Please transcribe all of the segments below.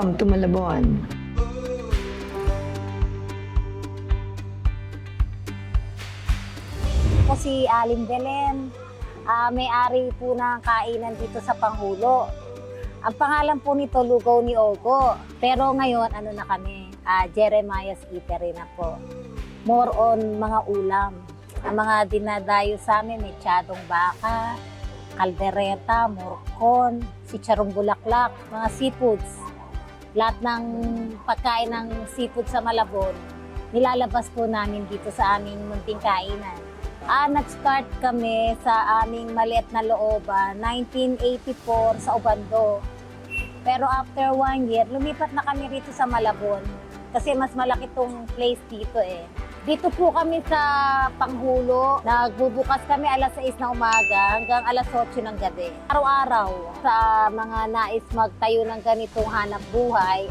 Welcome to Malabon. Ako si Aling Belen, may-ari po ng kainan dito sa Panghulo. Ang pangalan po nito, Lugaw ni Ogo. Pero ngayon, ano na kami, Jeremiah's Eatery na po. More on mga ulam. Ang mga dinadayo sa amin, may tiyadong baka, kaldereta, morcon, sicharong bulaklak, mga seafoods. Lahat ng pagkain ng seafood sa Malabon, nilalabas po namin dito sa aming munting kainan. Nag-start kami sa aming maliit na looban, 1984 sa Obando. Pero after 1 year, lumipat na kami rito sa Malabon kasi mas malaki tong place dito eh. Dito po kami sa Panghulo, nagbubukas kami alas 6 ng umaga hanggang alas 8 ng gabi. Araw-araw sa mga nais magtayo ng ganitong hanap buhay,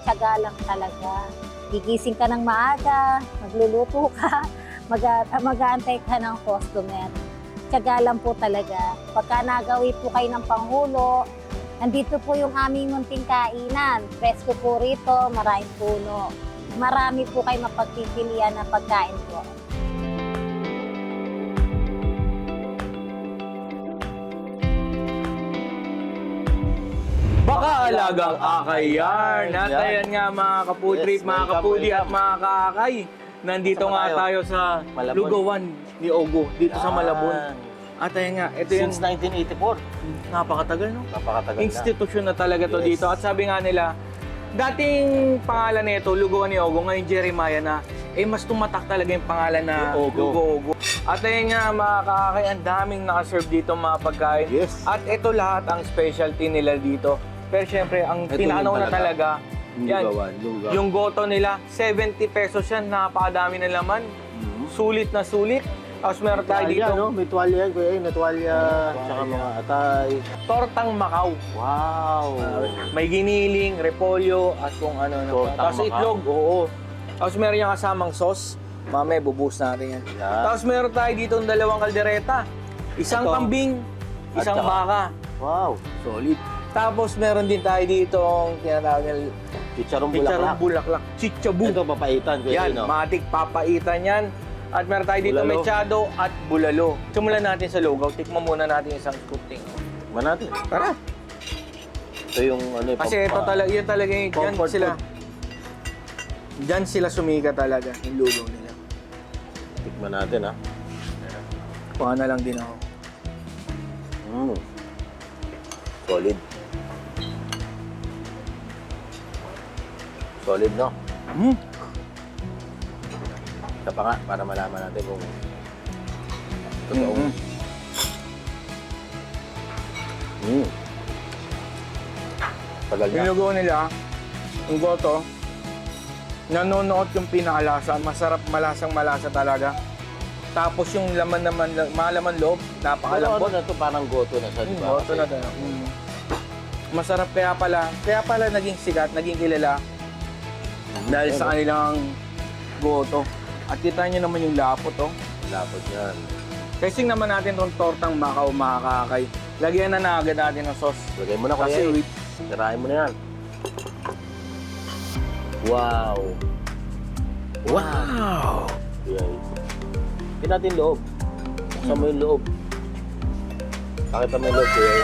tiyaga lang talaga. Gigising ka ng maaga, magluluto ka, mag-aantay ka ng customer. Tiyaga lang po talaga. Pagka nagawi po kayo ng Panghulo, nandito po yung aming munting kainan. Presko po rito, maraming puno. Marami po kayo mapagpipilian na pagkain po. Baka alagang akay yarn. At ayan nga mga kafood trip, mga kapudi at mga kaakay. Nandito nga tayo sa Malabon. Lugawan ni Ogo dito sa Malabon. At ayan nga, ito yung Since 1984. napakatagal, no? Napakatagal na. Institusyon na talaga to Yes. dito. At sabi nga nila, dating pangalan nito, Lugawan ni Ogo, ngayon Jeremiah na, mas tumatak talaga yung pangalan na Ogo. Lugo-Ogo. At ayun nga mga kakakay, ang daming nakaserve dito mga pagkain. Yes. At ito lahat ang specialty nila dito. Pero syempre, ang Ito pinanaw yung na talaga, yan, Lugawan. yung goto nila, 70 pesos yan, napakadami na laman. Sulit na sulit. Tapos meron tayo dito, no? May tuwalya yan, kuya. May tuwalya. Tsaka mga atay. tortang Macau. Wow. May giniling, repolyo, at kung ano na pa. Tortang Tapos Macau. itlog, oo. Tapos meron yung kasamang sauce. Mamaya, bubuhos natin yan. Yan. Tapos meron tayo dito ng dalawang kaldereta. Isang Ito. kambing, isang At saka- baka. Wow. Solid. Tapos meron din tayo dito ang tinatawag na Chicharong chicharong bulaklak. bulaklak. Chichabu. Ito, papaitan, kuya. Yan, no? matik papaitan yan. At meron tayo dito Bulalo. mechado at bulalo. Simulan natin sa lugaw. Tikman muna natin isang scoop ting. Tikman natin. Tara. Ito yung ano, Kasi ito talaga, yan talaga yung dyan comfort sila. Dyan sila sumika talaga, yung lugaw nila. Tikman natin, ha? Kuha na lang din ako. Solid. Solid, no? Ito pa nga, para malaman natin kung totoo. Tagal Yung na. lugaw nila, yung goto, nanonood yung pinakalasa. Masarap, malasang malasa talaga. Tapos yung laman naman, malaman loob, Ano napakalambot. na ito, parang goto na siya, di ba? Goto na tayo. Masarap kaya pala naging sikat, naging kilala dahil sa kanilang goto. At kita nyo naman yung lapot, oh. Lapot yan. Testing naman natin tong tortang Macau, mga kakay. Lagyan na agad natin ng sauce. Lagay mo na, Kasi kuya. wait, Tirahin mo na yan. Wow. wow! Yan. Tingnan natin yung loob. Buksan mo yung loob. Pakita mo yung loob, kuya.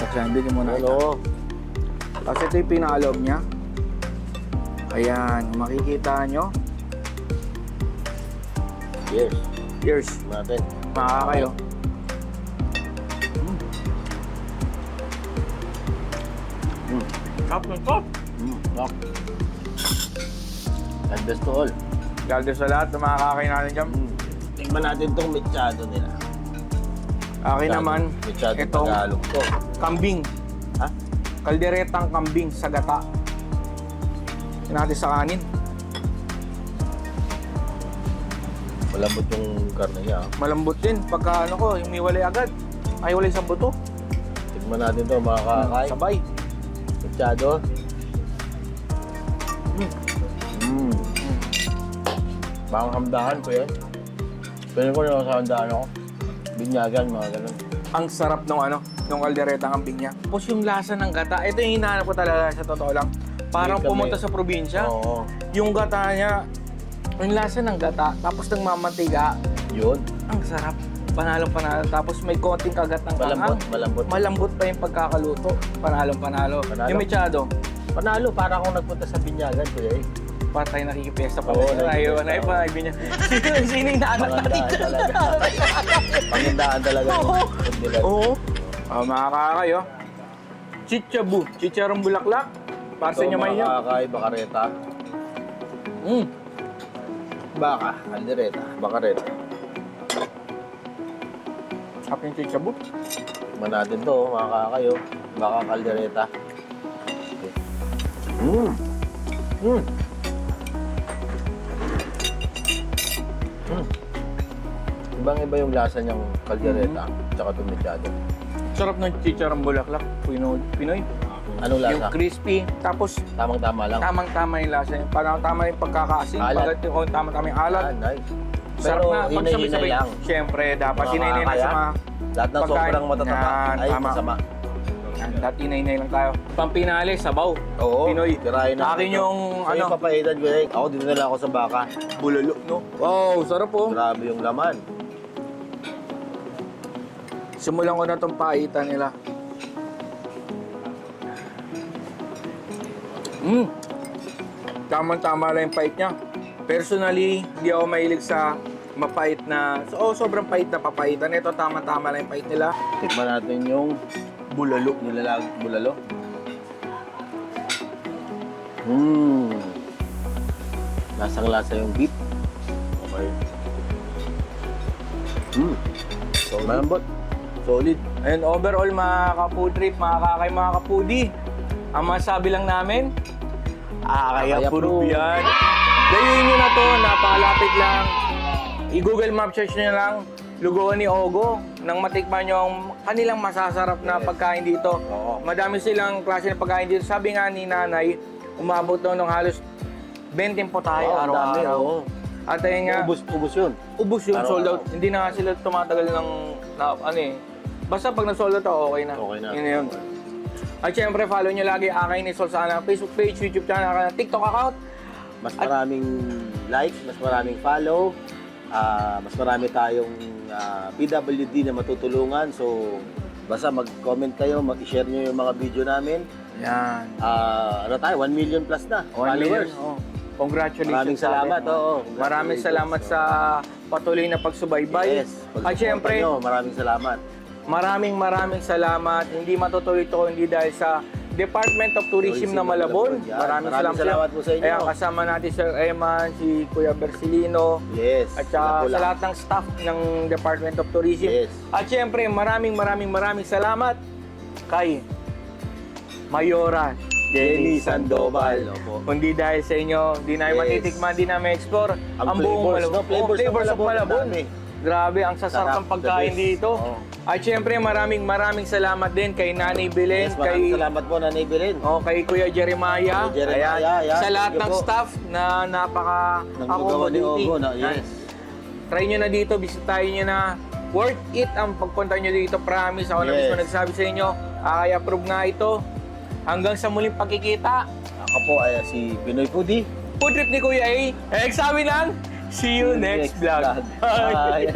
Okay, at bigyan mo na ito. Ano? Tapos ito yung pinakalob niya. Ayan, makikita nyo. Yes. Cheers, Tingnan natin. mga kakay, oh. Top ng top! Top. And best to all. Galdo sa lahat ng mga kakay natin dyan. Tingnan natin itong mechado nila. Akin naman, Mechado itong Tagalog to. kambing. Ha? Kalderetang kambing sa gata. Yan natin sa kanin. Malambot yung karne niya. Malambot din. Pagka ano ko, humiwalay agad. Ay, walay sa buto. Tingnan natin to mga kakay. Sabay. Mechado. Bang hamdahan ko yan. Pwede ko na sa handaan ako. Binyagan, mga ganun. Ang sarap ng ano, Yung kaldereta ang kambing niya. Tapos yung lasa ng gata, ito yung hinahanap ko talaga sa totoo lang. Parang Hindi kami- pumunta sa probinsya. Oo. Yung gata niya, yung lasa ng gata, tapos nagmamantiga, Yun. ang sarap. Panalong panalo. Tapos may konting kagat ng Malambot, anghang. malambot. Malambot pa yung pagkakaluto. Panalong panalo. Panalo. Yung mechado, Panalo, para akong nagpunta sa Binyagan, Kuya eh. patay nakikipesta pa. Oo, Ayaw na nakikipesta. pa. Sino yung naanak natin? Pangandaan talaga. Pangandaan talaga yung food nila. Oo. Mga kakay, oh. Chichabu. Chicharong bulaklak. Para sa inyo man yun. Makakay, bakareta. Baka, aldereta, bakareta. Sarap yung chichabu. Tikman natin to, mga kakayo. Baka kaldereta. Ibang-iba yung lasa niyang kaldereta, tsaka tumisyado. Sarap ng chicharong bulaklak. Pinoy. Anong Yung lasa? crispy. Tapos, Tamang-tama lang. tamang-tama yung lasa niya. Parang tama yung pagkakaasin. Alat. Pagkat yung tamang-tama yung alat. Nice. Sarap Pero na. Pag hinay-hinay sabay-sabay. lang. Siyempre, dapat Mga hinay-hinay na kakaya. sa mga... Lahat ng Pagkain. sobrang matataba Yan, ay tama. masama. Dapat hinay-hinay lang tayo. Pampinali, sabaw. Oo, Pinoy. tirahin na. Akin yung, So, yung papaitan ko eh. Ako dito na lang ako sa baka. bulalo, no? Wow, sarap po. Grabe yung laman. Simulan ko na itong paitan nila. Tama-tama lang yung pait niya. Personally, hindi ako mahilig sa mapait na... sobrang pait na papaitan. Ito, tama-tama lang yung pait nila. Tikman natin yung Bulalo. nilalag bulalo. Lasang-lasa yung beef. Okay. Solid. Malambot. Solid. Ayun, overall mga ka-food trip, mga kakay, mga kapudi. Ang masabi lang namin, kaya puro yan. Gayuin nyo na to, napakalapit lang. I-Google Map search nyo lang, Lugawan ni Ogo, nang matikman nyo ang kanilang masasarap na Yes. pagkain dito. Oo. Madami silang klase ng pagkain dito. Sabi nga ni nanay, umabot daw ng halos 20 po tayo Ang dami, araw-araw. oo. At ayun nga, Ubus yun. ubus yung Araw-araw. sold out. Hindi na nga sila tumatagal ng, basta pag na-sold out, okay na. Okay na. Yun na yun. At syempre, follow nyo lagi Akay ni Sol sa kanilang Facebook page, YouTube channel, TikTok account. Mas maraming like, mas maraming follow, mas marami tayong PWD na matutulungan. So, basta mag-comment kayo, mag-share nyo yung mga video namin. Yan. Ano tayo, 1 million plus na 1 million. followers. Oh. Congratulations. Maraming sa atin, salamat, oh. oo. Maraming salamat sa patuloy na pagsubaybay. Yes. At syempre, maraming salamat. maraming salamat. Hindi matutuloy ito hindi dahil sa Department of Tourism na Malabon. Yan. Maraming salamat po sa inyo. Ayan, kasama natin Sir Eman, si Kuya Bersilino, Yes. at saka sila po sa lang. lahat ng staff ng Department of Tourism. Yes. At syempre, maraming salamat kay Mayora Jenny Sandoval. Opo. Kundi dahil sa inyo, di namin Yes. matitikman, di namin explore ang buong flavors, Malabon. no? Flavors ng Flavors of Malabon, Malabon. dami. Grabe, ang sasarap Sarap, ng pagkain the best. dito. Oo. At syempre, maraming salamat din kay Nanay Belen, Yes, maraming kay salamat po, Nanay Belen. kay Kuya Jeremiah. Kuya Jeremiah, Ayan. yan. Sa lahat Thank ng you po. staff na Ng Lugawan ni napaka-accommodating. Ogo. Yes. Try nyo na dito, bisitahin nyo na. Worth it ang pagpunta nyo dito. Promise, ako na Yes. mismo nagsabi sa inyo. Kaya approve nga ito. Hanggang sa muling pagkikita. Ako po ay si Pinoy Foodie. Food trip ni Kuya A. Sabi lang, see you next vlog. Bye.